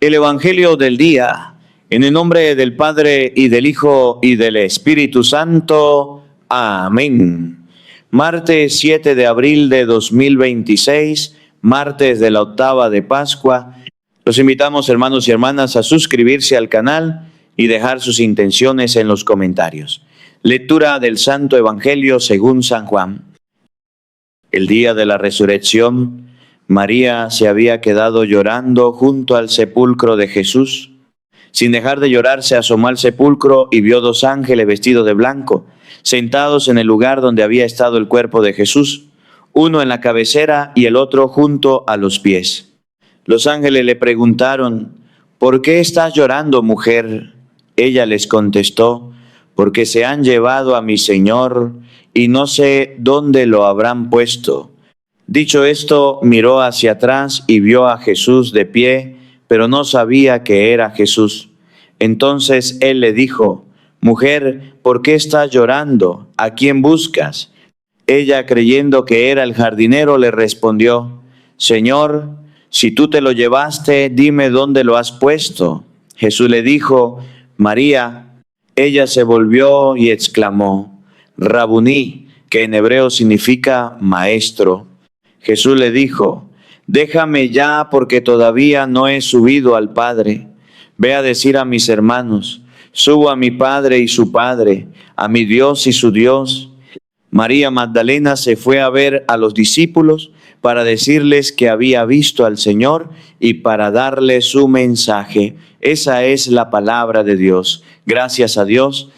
El Evangelio del día, en el nombre del Padre y del Hijo y del Espíritu Santo. Amén. Martes 7 de abril de 2026, martes de la octava de Pascua. Los invitamos, hermanos y hermanas, a suscribirse al canal y dejar sus intenciones en los comentarios. Lectura del Santo Evangelio según San Juan. El día de la resurrección, María se había quedado llorando junto al sepulcro de Jesús. Sin dejar de llorar, se asomó al sepulcro y vio dos ángeles vestidos de blanco, sentados en el lugar donde había estado el cuerpo de Jesús, uno en la cabecera y el otro junto a los pies. Los ángeles le preguntaron: ¿por qué estás llorando, mujer? Ella les contestó: porque se han llevado a mi Señor y no sé dónde lo habrán puesto. Dicho esto, miró hacia atrás y vio a Jesús de pie, pero no sabía que era Jesús. Entonces él le dijo: mujer, ¿por qué estás llorando? ¿A quién buscas? Ella, creyendo que era el jardinero, le respondió: Señor, si tú te lo llevaste, dime dónde lo has puesto. Jesús le dijo: María. Ella se volvió y exclamó: Rabuní, que en hebreo significa maestro. Jesús le dijo: déjame ya, porque todavía no he subido al Padre. Ve a decir a mis hermanos: subo a mi Padre y su Padre, a mi Dios y su Dios. María Magdalena se fue a ver a los discípulos para decirles que había visto al Señor y para darles su mensaje. Esa es la palabra de Dios. Gracias a Dios.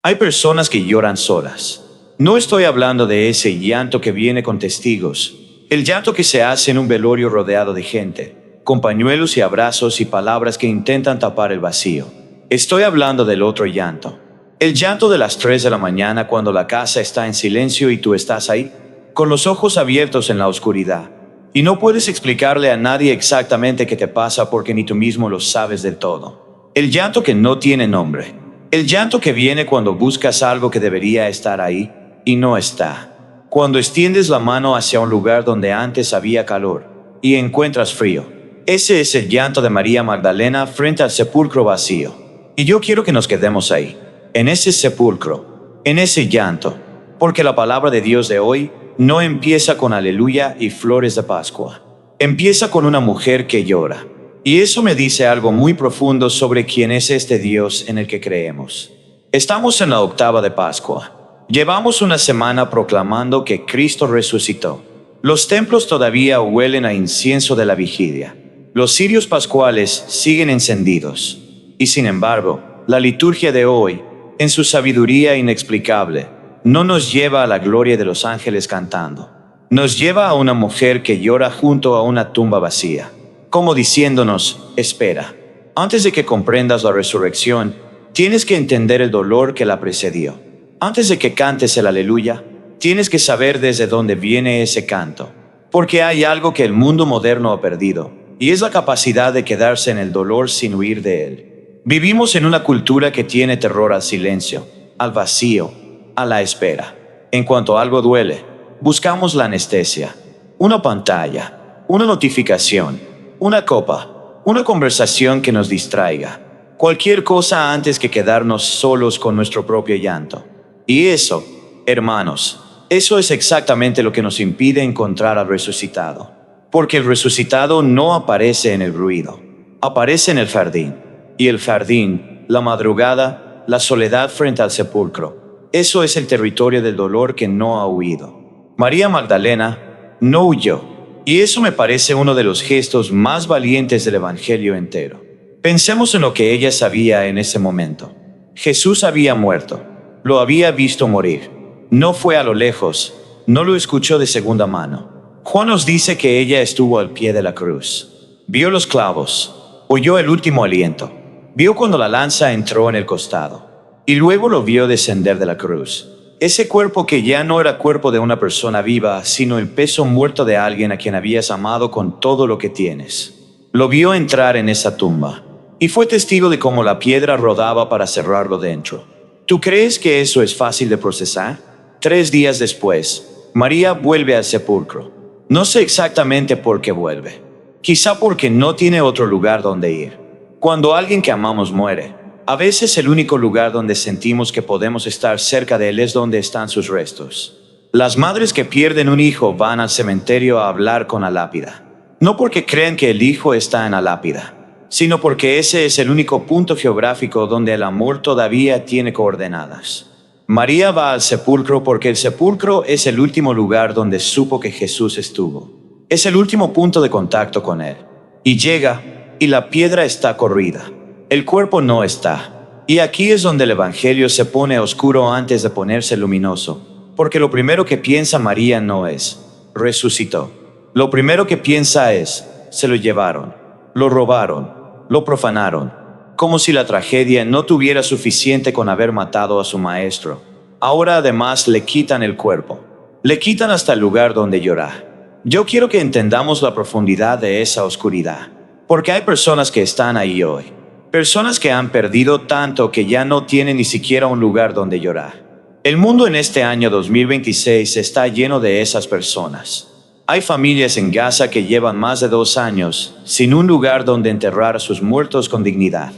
Hay personas que lloran solas. No estoy hablando de ese llanto que viene con testigos, el llanto que se hace en un velorio rodeado de gente, con pañuelos y abrazos y palabras que intentan tapar el vacío. Estoy hablando del otro llanto, el llanto de las 3 de la mañana cuando la casa está en silencio y tú estás ahí, con los ojos abiertos en la oscuridad, y no puedes explicarle a nadie exactamente qué te pasa porque ni tú mismo lo sabes del todo. El llanto que no tiene nombre, el llanto que viene cuando buscas algo que debería estar ahí y no está. Cuando extiendes la mano hacia un lugar donde antes había calor y encuentras frío. Ese es el llanto de María Magdalena frente al sepulcro vacío. Y yo quiero que nos quedemos ahí, en ese sepulcro, en ese llanto, porque la palabra de Dios de hoy no empieza con aleluya y flores de Pascua. Empieza con una mujer que llora. Y eso me dice algo muy profundo sobre quién es este Dios en el que creemos. Estamos en la octava de Pascua. Llevamos una semana proclamando que Cristo resucitó. Los templos todavía huelen a incienso de la vigilia. Los cirios pascuales siguen encendidos. Y sin embargo, la liturgia de hoy, en su sabiduría inexplicable, no nos lleva a la gloria de los ángeles cantando. Nos lleva a una mujer que llora junto a una tumba vacía, como diciéndonos: espera, antes de que comprendas la resurrección, tienes que entender el dolor que la precedió. Antes de que cantes el aleluya, tienes que saber desde dónde viene ese canto. Porque hay algo que el mundo moderno ha perdido, y es la capacidad de quedarse en el dolor sin huir de él. Vivimos en una cultura que tiene terror al silencio, al vacío, a la espera. En cuanto algo duele, buscamos la anestesia, una pantalla, una notificación, una copa, una conversación que nos distraiga. Cualquier cosa antes que quedarnos solos con nuestro propio llanto. Y eso, hermanos, eso es exactamente lo que nos impide encontrar al resucitado. Porque el resucitado no aparece en el ruido, aparece en el jardín. Y el jardín, la madrugada, la soledad frente al sepulcro, eso es el territorio del dolor que no ha huido. María Magdalena no huyó. Y eso me parece uno de los gestos más valientes del Evangelio entero. Pensemos en lo que ella sabía en ese momento. Jesús había muerto. Lo había visto morir. No fue a lo lejos, no lo escuchó de segunda mano. Juan nos dice que ella estuvo al pie de la cruz. Vio los clavos, oyó el último aliento, vio cuando la lanza entró en el costado, y luego lo vio descender de la cruz. Ese cuerpo que ya no era cuerpo de una persona viva, sino el peso muerto de alguien a quien habías amado con todo lo que tienes. Lo vio entrar en esa tumba, y fue testigo de cómo la piedra rodaba para cerrarlo dentro. ¿Tú crees que eso es fácil de procesar? 3 días después, María vuelve al sepulcro. No sé exactamente por qué vuelve. Quizá porque no tiene otro lugar donde ir. Cuando alguien que amamos muere, a veces el único lugar donde sentimos que podemos estar cerca de él es donde están sus restos. Las madres que pierden un hijo van al cementerio a hablar con la lápida. No porque creen que el hijo está en la lápida, sino porque ese es el único punto geográfico donde el amor todavía tiene coordenadas. María va al sepulcro porque el sepulcro es el último lugar donde supo que Jesús estuvo. Es el último punto de contacto con él. Y llega, y la piedra está corrida. El cuerpo no está. Y aquí es donde el Evangelio se pone oscuro antes de ponerse luminoso. Porque lo primero que piensa María no es, resucitó. Lo primero que piensa es, se lo llevaron, lo robaron, lo profanaron. Como si la tragedia no tuviera suficiente con haber matado a su maestro. Ahora además le quitan el cuerpo. Le quitan hasta el lugar donde llorar. Yo quiero que entendamos la profundidad de esa oscuridad. Porque hay personas que están ahí hoy. Personas que han perdido tanto que ya no tienen ni siquiera un lugar donde llorar. El mundo en este año 2026 está lleno de esas personas. Hay familias en Gaza que llevan más de 2 años sin un lugar donde enterrar a sus muertos con dignidad.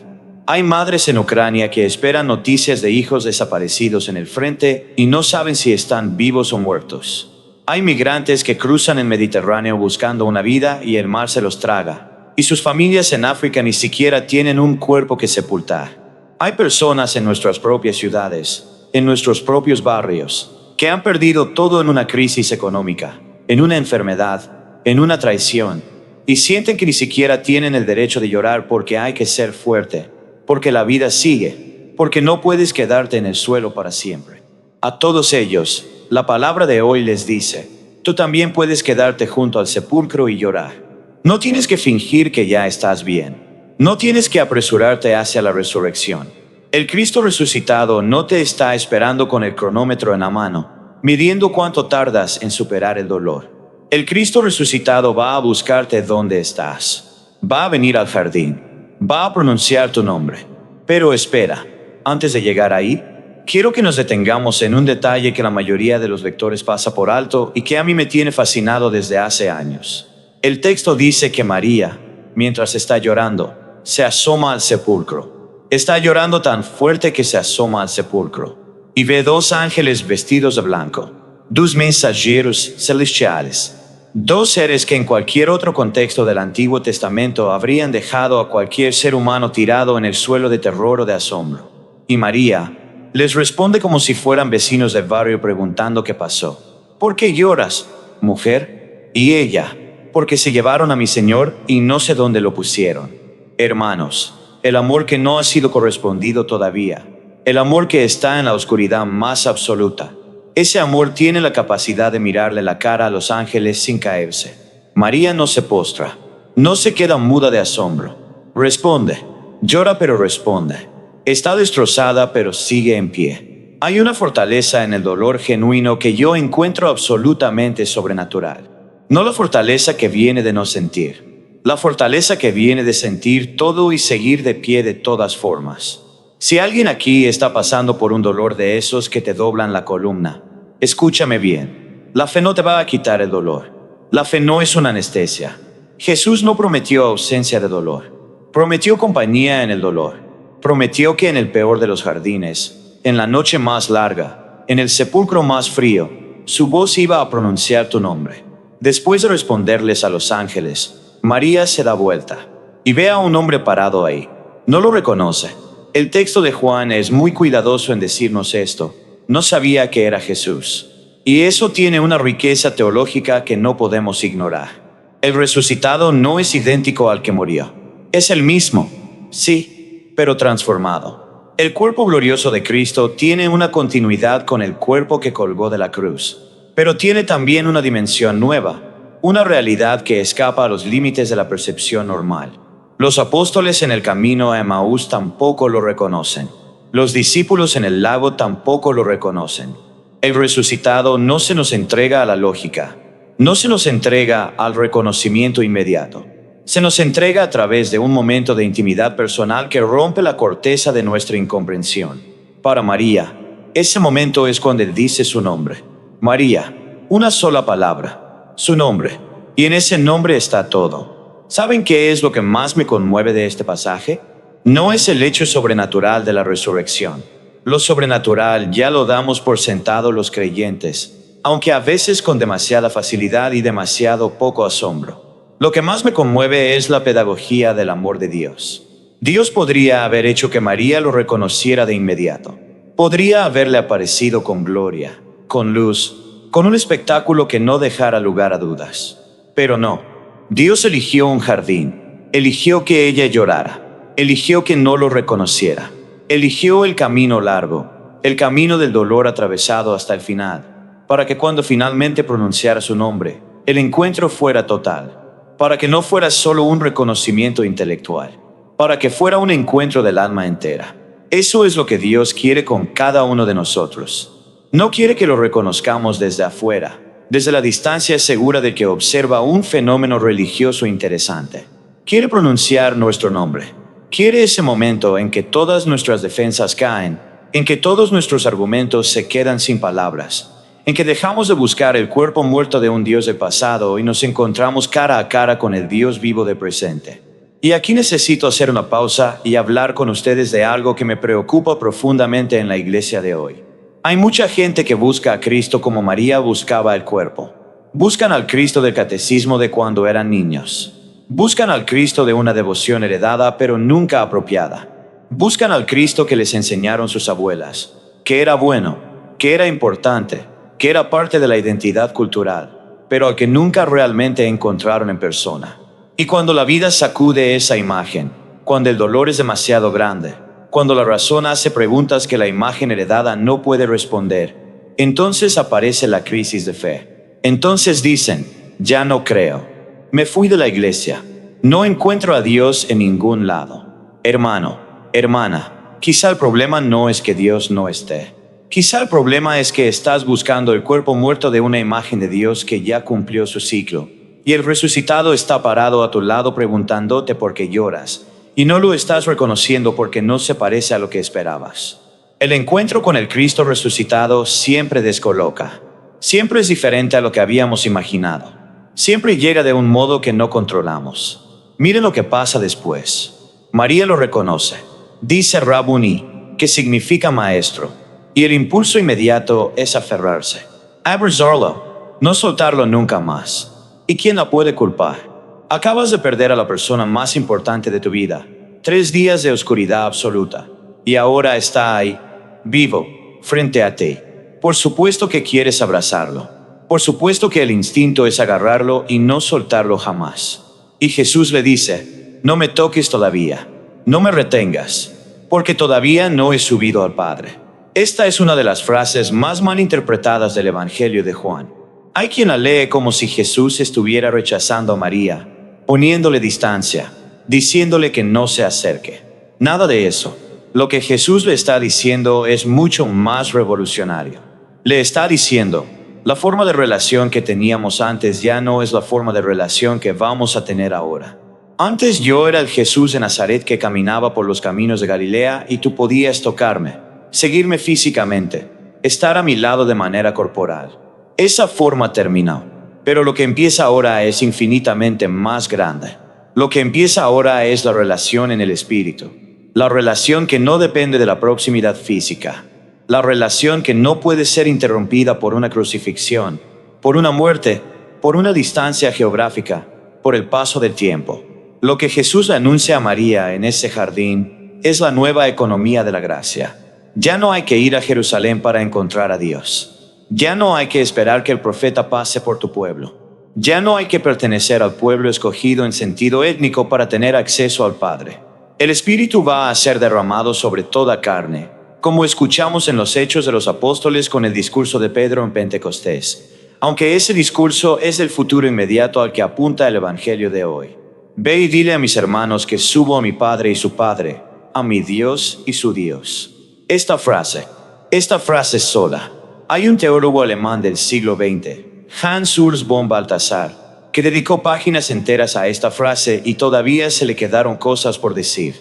Hay madres en Ucrania que esperan noticias de hijos desaparecidos en el frente y no saben si están vivos o muertos. Hay migrantes que cruzan el Mediterráneo buscando una vida y el mar se los traga. Y sus familias en África ni siquiera tienen un cuerpo que sepultar. Hay personas en nuestras propias ciudades, en nuestros propios barrios, que han perdido todo en una crisis económica, en una enfermedad, en una traición, y sienten que ni siquiera tienen el derecho de llorar porque hay que ser fuerte, porque la vida sigue, porque no puedes quedarte en el suelo para siempre. A todos ellos, la palabra de hoy les dice, tú también puedes quedarte junto al sepulcro y llorar. No tienes que fingir que ya estás bien. No tienes que apresurarte hacia la resurrección. El Cristo resucitado no te está esperando con el cronómetro en la mano, midiendo cuánto tardas en superar el dolor. El Cristo resucitado va a buscarte donde estás. Va a venir al jardín. Va a pronunciar tu nombre. Pero espera, antes de llegar ahí, quiero que nos detengamos en un detalle que la mayoría de los lectores pasa por alto y que a mí me tiene fascinado desde hace años. El texto dice que María, mientras está llorando, se asoma al sepulcro. Está llorando tan fuerte que se asoma al sepulcro y ve 2 ángeles vestidos de blanco, 2 mensajeros celestiales. 2 seres que en cualquier otro contexto del Antiguo Testamento habrían dejado a cualquier ser humano tirado en el suelo de terror o de asombro. Y María les responde como si fueran vecinos del barrio preguntando qué pasó. ¿Por qué lloras, mujer? Y ella, porque se llevaron a mi Señor y no sé dónde lo pusieron. Hermanos, el amor que no ha sido correspondido todavía, el amor que está en la oscuridad más absoluta, ese amor tiene la capacidad de mirarle la cara a los ángeles sin caerse. María no se postra, no se queda muda de asombro. Responde, llora pero responde. Está destrozada pero sigue en pie. Hay una fortaleza en el dolor genuino que yo encuentro absolutamente sobrenatural. No la fortaleza que viene de no sentir, la fortaleza que viene de sentir todo y seguir de pie de todas formas. Si alguien aquí está pasando por un dolor de esos que te doblan la columna, escúchame bien. La fe no te va a quitar el dolor. La fe no es una anestesia. Jesús no prometió ausencia de dolor. Prometió compañía en el dolor. Prometió que en el peor de los jardines, en la noche más larga, en el sepulcro más frío, su voz iba a pronunciar tu nombre. Después de responderles a los ángeles, María se da vuelta y ve a un hombre parado ahí. No lo reconoce. El texto de Juan es muy cuidadoso en decirnos esto. No sabía que era Jesús. Y eso tiene una riqueza teológica que no podemos ignorar. El resucitado no es idéntico al que murió. Es el mismo, sí, pero transformado. El cuerpo glorioso de Cristo tiene una continuidad con el cuerpo que colgó de la cruz, pero tiene también una dimensión nueva, una realidad que escapa a los límites de la percepción normal. Los apóstoles en el camino a Emaús tampoco lo reconocen. Los discípulos en el lago tampoco lo reconocen. El resucitado no se nos entrega a la lógica, no se nos entrega al reconocimiento inmediato. Se nos entrega a través de un momento de intimidad personal que rompe la corteza de nuestra incomprensión. Para María, ese momento es cuando Él dice su nombre. María, una sola palabra, su nombre. Y en ese nombre está todo. ¿Saben qué es lo que más me conmueve de este pasaje? No es el hecho sobrenatural de la resurrección. Lo sobrenatural ya lo damos por sentado los creyentes, aunque a veces con demasiada facilidad y demasiado poco asombro. Lo que más me conmueve es la pedagogía del amor de Dios. Dios podría haber hecho que María lo reconociera de inmediato. Podría haberle aparecido con gloria, con luz, con un espectáculo que no dejara lugar a dudas. Pero no. Dios eligió un jardín, eligió que ella llorara, eligió que no lo reconociera, eligió el camino largo, el camino del dolor atravesado hasta el final, para que cuando finalmente pronunciara su nombre, el encuentro fuera total, para que no fuera solo un reconocimiento intelectual, para que fuera un encuentro del alma entera. Eso es lo que Dios quiere con cada uno de nosotros. No quiere que lo reconozcamos desde afuera, desde la distancia segura de que observa un fenómeno religioso interesante. Quiere pronunciar nuestro nombre. Quiere ese momento en que todas nuestras defensas caen, en que todos nuestros argumentos se quedan sin palabras, en que dejamos de buscar el cuerpo muerto de un Dios del pasado y nos encontramos cara a cara con el Dios vivo del presente. Y aquí necesito hacer una pausa y hablar con ustedes de algo que me preocupa profundamente en la iglesia de hoy. Hay mucha gente que busca a Cristo como María buscaba el cuerpo. Buscan al Cristo del catecismo de cuando eran niños. Buscan al Cristo de una devoción heredada pero nunca apropiada. Buscan al Cristo que les enseñaron sus abuelas, que era bueno, que era importante, que era parte de la identidad cultural, pero al que nunca realmente encontraron en persona. Y cuando la vida sacude esa imagen, cuando el dolor es demasiado grande, cuando la razón hace preguntas que la imagen heredada no puede responder, entonces aparece la crisis de fe. Entonces dicen, ya no creo. Me fui de la iglesia. No encuentro a Dios en ningún lado. Hermano, hermana, quizá el problema no es que Dios no esté. Quizá el problema es que estás buscando el cuerpo muerto de una imagen de Dios que ya cumplió su ciclo. Y el resucitado está parado a tu lado preguntándote por qué lloras. Y no lo estás reconociendo porque no se parece a lo que esperabas. El encuentro con el Cristo resucitado siempre descoloca. Siempre es diferente a lo que habíamos imaginado. Siempre llega de un modo que no controlamos. Miren lo que pasa después. María lo reconoce. Dice Rabuni, que significa maestro. Y el impulso inmediato es aferrarse. Abrazarlo, no soltarlo nunca más. ¿Y quién la puede culpar? Acabas de perder a la persona más importante de tu vida. 3 días de oscuridad absoluta. Y ahora está ahí, vivo, frente a ti. Por supuesto que quieres abrazarlo. Por supuesto que el instinto es agarrarlo y no soltarlo jamás. Y Jesús le dice, no me toques todavía. No me retengas, porque todavía no he subido al Padre. Esta es una de las frases más mal interpretadas del Evangelio de Juan. Hay quien la lee como si Jesús estuviera rechazando a María, poniéndole distancia, diciéndole que no se acerque. Nada de eso. Lo que Jesús le está diciendo es mucho más revolucionario. Le está diciendo, la forma de relación que teníamos antes ya no es la forma de relación que vamos a tener ahora. Antes yo era el Jesús de Nazaret que caminaba por los caminos de Galilea y tú podías tocarme, seguirme físicamente, estar a mi lado de manera corporal. Esa forma terminó, pero lo que empieza ahora es infinitamente más grande. Lo que empieza ahora es la relación en el espíritu, la relación que no depende de la proximidad física, la relación que no puede ser interrumpida por una crucifixión, por una muerte, por una distancia geográfica, por el paso del tiempo. Lo que Jesús anuncia a María en ese jardín es la nueva economía de la gracia. Ya no hay que ir a Jerusalén para encontrar a Dios. Ya no hay que esperar que el profeta pase por tu pueblo. Ya no hay que pertenecer al pueblo escogido en sentido étnico para tener acceso al Padre. El Espíritu va a ser derramado sobre toda carne, como escuchamos en los Hechos de los Apóstoles con el discurso de Pedro en Pentecostés, aunque ese discurso es el futuro inmediato al que apunta el Evangelio de hoy. Ve y dile a mis hermanos que subo a mi Padre y su Padre, a mi Dios y su Dios. Esta frase sola. Hay un teólogo alemán del siglo XX, Hans Urs von Balthasar, que dedicó páginas enteras a esta frase y todavía se le quedaron cosas por decir.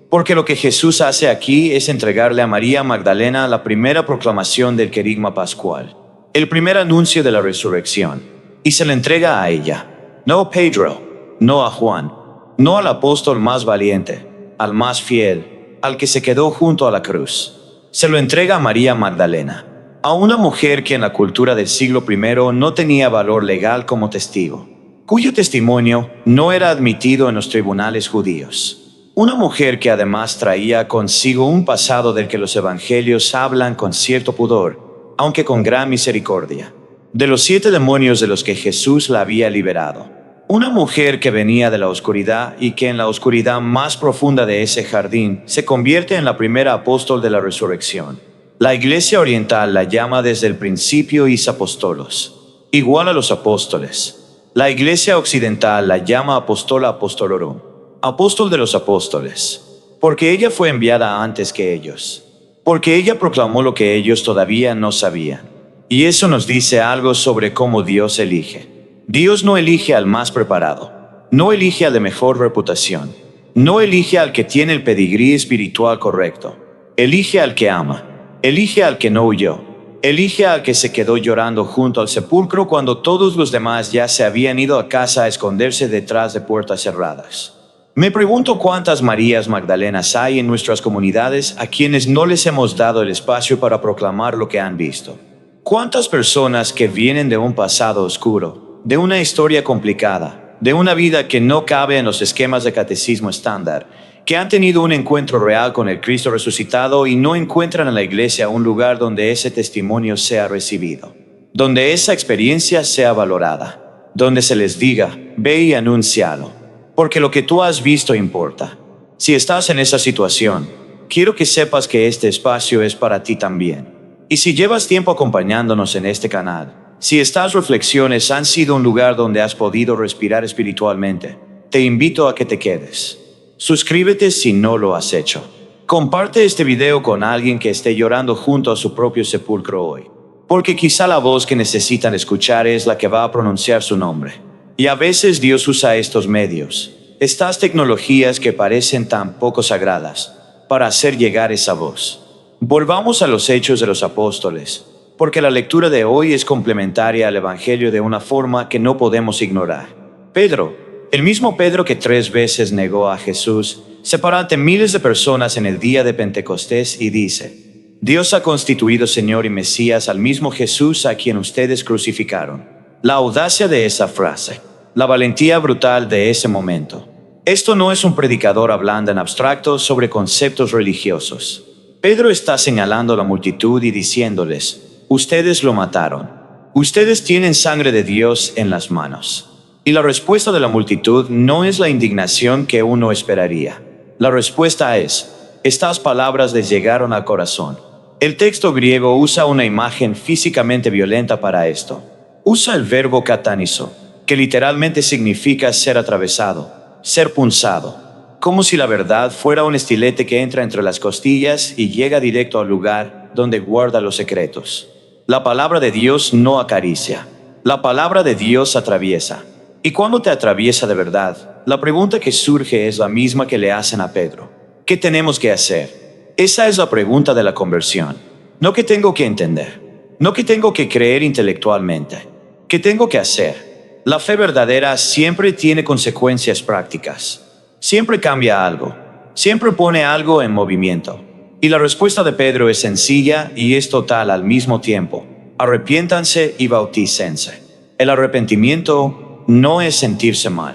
Porque lo que Jesús hace aquí es entregarle a María Magdalena la primera proclamación del querigma pascual, el primer anuncio de la resurrección. y se le entrega a ella. No a Pedro, no a Juan, no al apóstol más valiente, al más fiel, al que se quedó junto a la cruz. Se lo entrega a María Magdalena, a una mujer que en la cultura del siglo I no tenía valor legal como testigo, cuyo testimonio no era admitido en los tribunales judíos. Una mujer que además traía consigo un pasado del que los evangelios hablan con cierto pudor, aunque con gran misericordia, de los 7 demonios de los que Jesús la había liberado. Una mujer que venía de la oscuridad y que en la oscuridad más profunda de ese jardín se convierte en la primera apóstol de la resurrección. La Iglesia Oriental la llama desde el principio Is Apostolos, igual a los apóstoles. La Iglesia Occidental la llama Apostola Apostolorum, apóstol de los apóstoles, porque ella fue enviada antes que ellos, porque ella proclamó lo que ellos todavía no sabían. Y eso nos dice algo sobre cómo Dios elige. Dios no elige al más preparado, no elige al de mejor reputación, no elige al que tiene el pedigrí espiritual correcto, elige al que ama, elige al que no huyó, elige al que se quedó llorando junto al sepulcro cuando todos los demás ya se habían ido a casa a esconderse detrás de puertas cerradas. Me pregunto cuántas Marías Magdalenas hay en nuestras comunidades a quienes no les hemos dado el espacio para proclamar lo que han visto. ¿Cuántas personas que vienen de un pasado oscuro, de una historia complicada, de una vida que no cabe en los esquemas de catecismo estándar, que han tenido un encuentro real con el Cristo resucitado y no encuentran en la iglesia un lugar donde ese testimonio sea recibido, donde esa experiencia sea valorada, donde se les diga, ve y anúncialo? Porque lo que tú has visto importa. Si estás en esa situación, quiero que sepas que este espacio es para ti también. Y si llevas tiempo acompañándonos en este canal, si estas reflexiones han sido un lugar donde has podido respirar espiritualmente, te invito a que te quedes. Suscríbete si no lo has hecho. Comparte este video con alguien que esté llorando junto a su propio sepulcro hoy, porque quizá la voz que necesitan escuchar es la que va a pronunciar su nombre. Y a veces Dios usa estos medios, estas tecnologías que parecen tan poco sagradas, para hacer llegar esa voz. Volvamos a los Hechos de los Apóstoles, porque la lectura de hoy es complementaria al Evangelio de una forma que no podemos ignorar. Pedro, el mismo Pedro que 3 veces negó a Jesús, se para ante miles de personas en el día de Pentecostés y dice: Dios ha constituido Señor y Mesías al mismo Jesús a quien ustedes crucificaron. La audacia de esa frase, la valentía brutal de ese momento. Esto no es un predicador hablando en abstracto sobre conceptos religiosos. Pedro está señalando a la multitud y diciéndoles: ustedes lo mataron. Ustedes tienen sangre de Dios en las manos. Y la respuesta de la multitud no es la indignación que uno esperaría. La respuesta es: estas palabras les llegaron al corazón. El texto griego usa una imagen físicamente violenta para esto. Usa el verbo katanizo, que literalmente significa ser atravesado, ser punzado, como si la verdad fuera un estilete que entra entre las costillas y llega directo al lugar donde guarda los secretos. La palabra de Dios no acaricia, la palabra de Dios atraviesa. Y cuando te atraviesa de verdad, la pregunta que surge es la misma que le hacen a Pedro. ¿Qué tenemos que hacer? Esa es la pregunta de la conversión. No que tengo que entender, no que tengo que creer intelectualmente. ¿Qué tengo que hacer? La fe verdadera siempre tiene consecuencias prácticas. Siempre cambia algo. Siempre pone algo en movimiento. Y la respuesta de Pedro es sencilla y es total al mismo tiempo. Arrepiéntanse y bautícense. El arrepentimiento no es sentirse mal.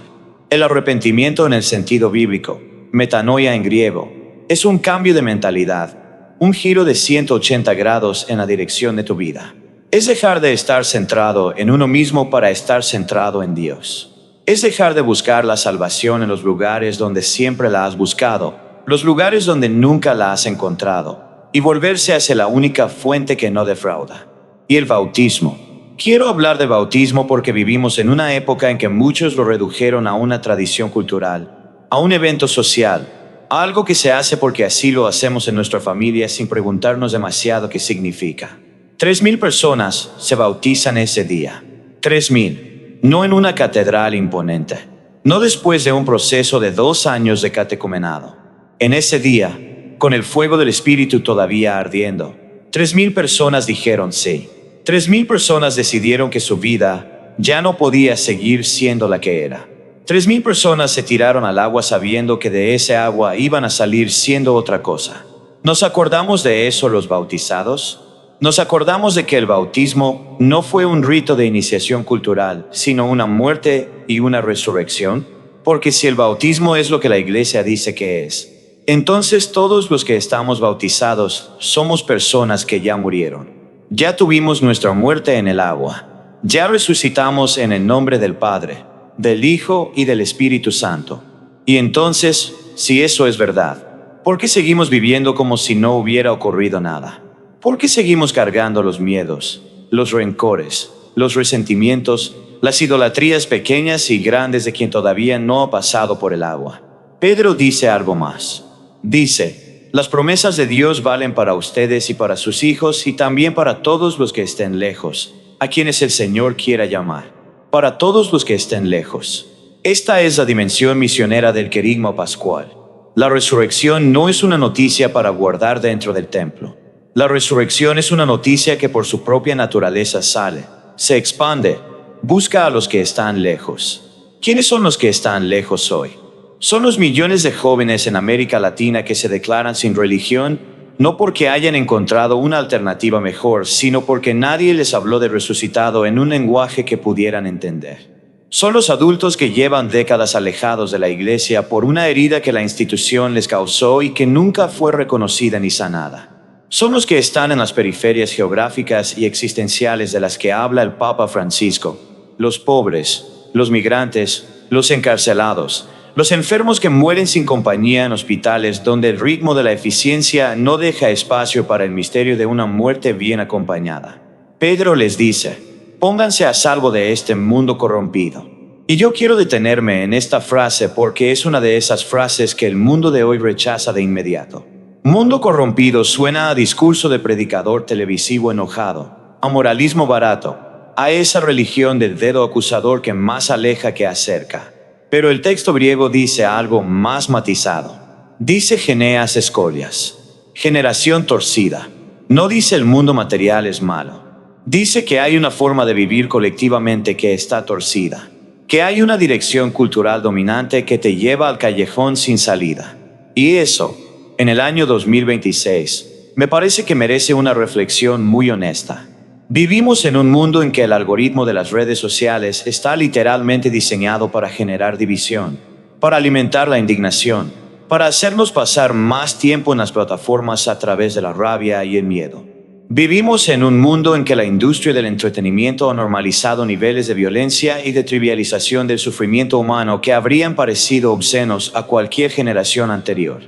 El arrepentimiento en el sentido bíblico, metanoia en griego, es un cambio de mentalidad, un giro de 180 grados en la dirección de tu vida. Es dejar de estar centrado en uno mismo para estar centrado en Dios. Es dejar de buscar la salvación en los lugares donde siempre la has buscado, los lugares donde nunca la has encontrado, y volverse hacia la única fuente que no defrauda. Y el bautismo. Quiero hablar de bautismo porque vivimos en una época en que muchos lo redujeron a una tradición cultural, a un evento social, a algo que se hace porque así lo hacemos en nuestra familia sin preguntarnos demasiado qué significa. 3,000 personas se bautizan ese día. 3,000. No en una catedral imponente. No después de un proceso de 2 años de catecumenado. En ese día, con el fuego del Espíritu todavía ardiendo, 3,000 personas dijeron sí. 3,000 personas decidieron que su vida ya no podía seguir siendo la que era. 3,000 personas se tiraron al agua sabiendo que de ese agua iban a salir siendo otra cosa. ¿Nos acordamos de eso los bautizados? Nos acordamos de que el bautismo no fue un rito de iniciación cultural, sino una muerte y una resurrección. Porque si el bautismo es lo que la Iglesia dice que es, entonces todos los que estamos bautizados somos personas que ya murieron. Ya tuvimos nuestra muerte en el agua. Ya resucitamos en el nombre del Padre, del Hijo y del Espíritu Santo. Y entonces, si eso es verdad, ¿por qué seguimos viviendo como si no hubiera ocurrido nada? ¿Por qué seguimos cargando los miedos, los rencores, los resentimientos, las idolatrías pequeñas y grandes de quien todavía no ha pasado por el agua? Pedro dice algo más. Dice, las promesas de Dios valen para ustedes y para sus hijos y también para todos los que estén lejos, a quienes el Señor quiera llamar. Para todos los que estén lejos. Esta es la dimensión misionera del querigma pascual. La resurrección no es una noticia para guardar dentro del templo. La resurrección es una noticia que por su propia naturaleza sale, se expande, busca a los que están lejos. ¿Quiénes son los que están lejos hoy? Son los millones de jóvenes en América Latina que se declaran sin religión, no porque hayan encontrado una alternativa mejor, sino porque nadie les habló de resucitado en un lenguaje que pudieran entender. Son los adultos que llevan décadas alejados de la iglesia por una herida que la institución les causó y que nunca fue reconocida ni sanada. Son los que están en las periferias geográficas y existenciales de las que habla el Papa Francisco, los pobres, los migrantes, los encarcelados, los enfermos que mueren sin compañía en hospitales donde el ritmo de la eficiencia no deja espacio para el misterio de una muerte bien acompañada. Pedro les dice, pónganse a salvo de este mundo corrompido. Y yo quiero detenerme en esta frase porque es una de esas frases que el mundo de hoy rechaza de inmediato. Mundo corrompido suena a discurso de predicador televisivo enojado, a moralismo barato, a esa religión del dedo acusador que más aleja que acerca. Pero el texto griego dice algo más matizado. Dice Geneas Escolias, generación torcida. No dice el mundo material es malo. Dice que hay una forma de vivir colectivamente que está torcida, que hay una dirección cultural dominante que te lleva al callejón sin salida. Y eso, en el año 2026, me parece que merece una reflexión muy honesta. Vivimos en un mundo en que el algoritmo de las redes sociales está literalmente diseñado para generar división, para alimentar la indignación, para hacernos pasar más tiempo en las plataformas a través de la rabia y el miedo. Vivimos en un mundo en que la industria del entretenimiento ha normalizado niveles de violencia y de trivialización del sufrimiento humano que habrían parecido obscenos a cualquier generación anterior.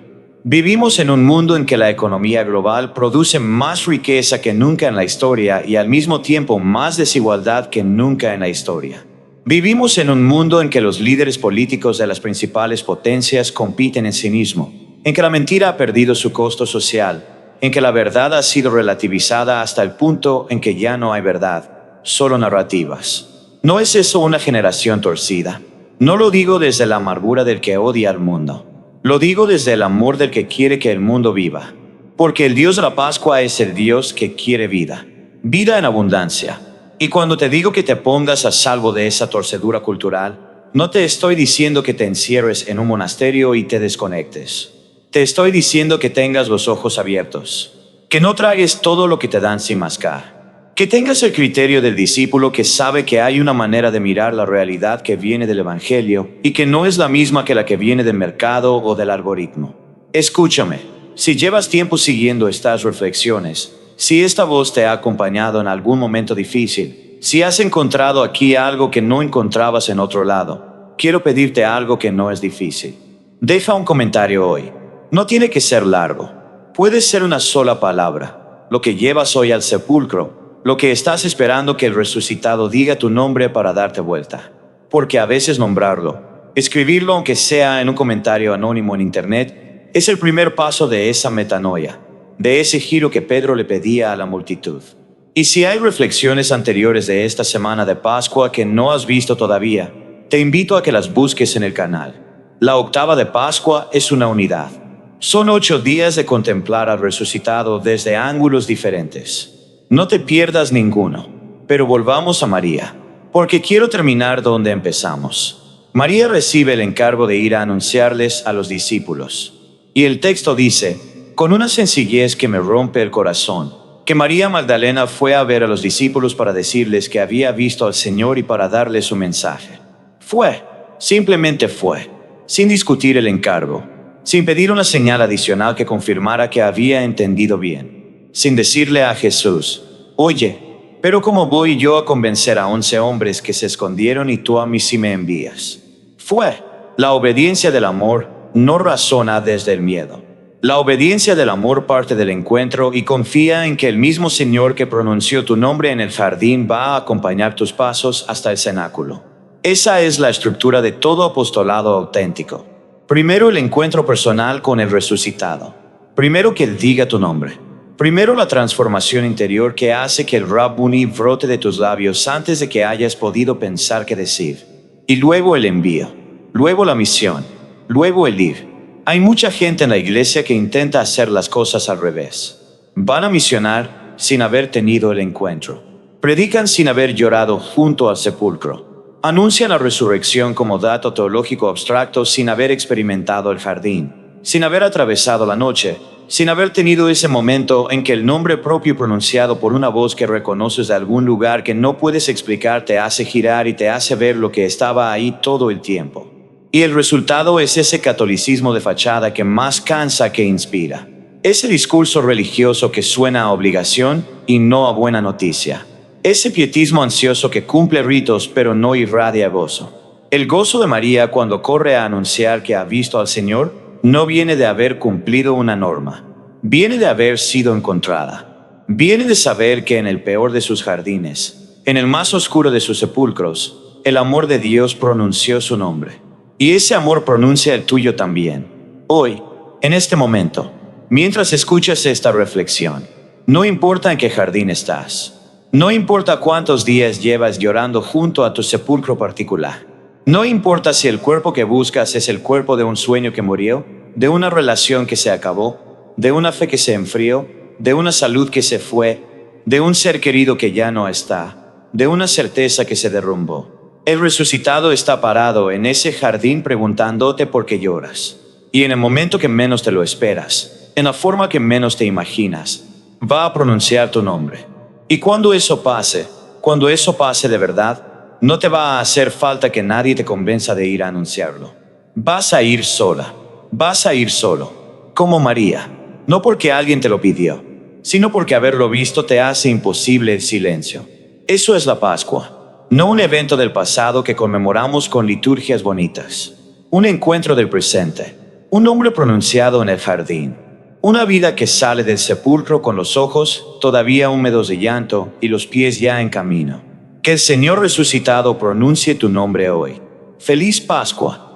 Vivimos en un mundo en que la economía global produce más riqueza que nunca en la historia y al mismo tiempo más desigualdad que nunca en la historia. Vivimos en un mundo en que los líderes políticos de las principales potencias compiten en cinismo, en que la mentira ha perdido su costo social, en que la verdad ha sido relativizada hasta el punto en que ya no hay verdad, solo narrativas. ¿No es eso una generación torcida? No lo digo desde la amargura del que odia al mundo. Lo digo desde el amor del que quiere que el mundo viva. Porque el Dios de la Pascua es el Dios que quiere vida. Vida en abundancia. Y cuando te digo que te pongas a salvo de esa torcedura cultural, no te estoy diciendo que te encierres en un monasterio y te desconectes. Te estoy diciendo que tengas los ojos abiertos. Que no tragues todo lo que te dan sin mascar. Que tengas el criterio del discípulo que sabe que hay una manera de mirar la realidad que viene del Evangelio y que no es la misma que la que viene del mercado o del algoritmo. Escúchame, si llevas tiempo siguiendo estas reflexiones, si esta voz te ha acompañado en algún momento difícil, si has encontrado aquí algo que no encontrabas en otro lado, quiero pedirte algo que no es difícil. Deja un comentario hoy. No tiene que ser largo. Puede ser una sola palabra, lo que llevas hoy al sepulcro, lo que estás esperando que el resucitado diga tu nombre para darte vuelta. Porque a veces nombrarlo, escribirlo aunque sea en un comentario anónimo en internet, es el primer paso de esa metanoia, de ese giro que Pedro le pedía a la multitud. Y si hay reflexiones anteriores de esta semana de Pascua que no has visto todavía, te invito a que las busques en el canal. La octava de Pascua es una unidad. Son 8 días de contemplar al resucitado desde ángulos diferentes. No te pierdas ninguno, pero volvamos a María. porque quiero terminar donde empezamos. María recibe el encargo de ir a anunciarles a los discípulos. Y el texto dice, con una sencillez que me rompe el corazón, que María Magdalena fue a ver a los discípulos para decirles que había visto al Señor y para darles su mensaje. Simplemente fue, sin discutir el encargo, sin pedir una señal adicional que confirmara que había entendido bien, sin decirle a Jesús, oye, pero ¿cómo voy yo a convencer a 11 hombres que se escondieron y tú a mí sí me envías? La obediencia del amor no razona desde el miedo. La obediencia del amor parte del encuentro y confía en que el mismo Señor que pronunció tu nombre en el jardín va a acompañar tus pasos hasta el cenáculo. Esa es la estructura de todo apostolado auténtico. Primero el encuentro personal con el resucitado. Primero que Él diga tu nombre. Primero la transformación interior que hace que el Rabbuni brote de tus labios antes de que hayas podido pensar qué decir. Y luego el envío. Luego la misión. Luego el ir. Hay mucha gente en la iglesia que intenta hacer las cosas al revés. Van a misionar sin haber tenido el encuentro. Predican sin haber llorado junto al sepulcro. Anuncian la resurrección como dato teológico abstracto sin haber experimentado el jardín, sin haber atravesado la noche, sin haber tenido ese momento en que el nombre propio pronunciado por una voz que reconoces de algún lugar que no puedes explicar te hace girar y te hace ver lo que estaba ahí todo el tiempo. Y el resultado es ese catolicismo de fachada que más cansa que inspira. Ese discurso religioso que suena a obligación y no a buena noticia. Ese pietismo ansioso que cumple ritos pero no irradia gozo. El gozo de María cuando corre a anunciar que ha visto al Señor no viene de haber cumplido una norma. Viene de haber sido encontrada. Viene de saber que en el peor de sus jardines, en el más oscuro de sus sepulcros, el amor de Dios pronunció su nombre. Y ese amor pronuncia el tuyo también. Hoy, en este momento, mientras escuchas esta reflexión, no importa en qué jardín estás. No importa cuántos días llevas llorando junto a tu sepulcro particular. No importa si el cuerpo que buscas es el cuerpo de un sueño que murió, de una relación que se acabó, de una fe que se enfrió, de una salud que se fue, de un ser querido que ya no está, de una certeza que se derrumbó. El resucitado está parado en ese jardín preguntándote por qué lloras. Y en el momento que menos te lo esperas, en la forma que menos te imaginas, va a pronunciar tu nombre. Y cuando eso pase de verdad, no te va a hacer falta que nadie te convenza de ir a anunciarlo. Vas a ir sola, vas a ir solo, como María, no porque alguien te lo pidió, sino porque haberlo visto te hace imposible el silencio. Eso es la Pascua, no un evento del pasado que conmemoramos con liturgias bonitas. Un encuentro del presente, un nombre pronunciado en el jardín, una vida que sale del sepulcro con los ojos todavía húmedos de llanto y los pies ya en camino. Que el Señor resucitado pronuncie tu nombre hoy. ¡Feliz Pascua!